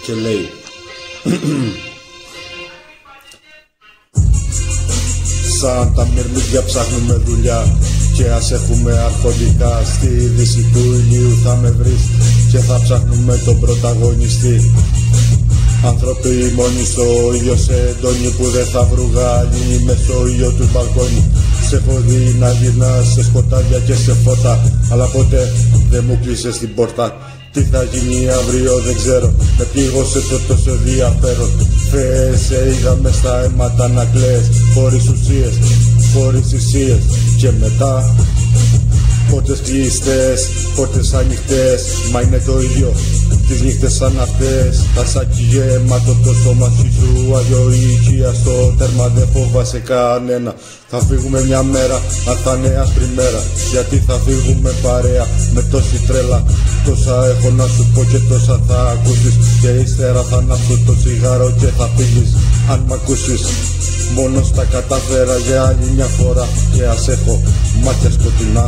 Και λέει σαν τα μερμήδια ψάχνουμε δουλειά και ας έχουμε αρχοντικά. Στη δύση του ηλίου θα με βρεις και θα ψάχνουμε τον πρωταγωνιστή. Άνθρωποι μόνοι στο ίδιο σεντόνι που δεν θα βρουγάλει μες στο ήλιο του μπαλκόνι. Σε έχω δει να γυρνάς σε σκοτάδια και σε φώτα, αλλά ποτέ δεν μου κλείσες την πόρτα. Τι θα γίνει αύριο δεν ξέρω, με πλήγωσε το τόσο ενδιαφέρον. Θεέ, σε είδα μες στα αίματα να κλαις, χωρίς ουσίες, χωρίς θυσίες. Και μετά πόρτες κλειστές, πόρτες ανοιχτές, μα είναι το ίδιο τις νύχτες σαν αυτές. Τα σάκι γεμάτο το σώμα σου, άδειο οικία στο τέρμα, δεν φοβάσαι κανένα. Θα φύγουμε μια μέρα, αν θα είναι άσπρη μέρα, γιατί θα φύγουμε παρέα με τόση τρέλα. Τόσα έχω να σου πω και τόσα θα ακούσεις, και ύστερα θα ανάψω το τσιγάρο και θα φύγεις. Αν μ' ακούσεις, μόνο στα κατάφερα για άλλη μια φορά, και ας έχω μάτια σκοτεινά.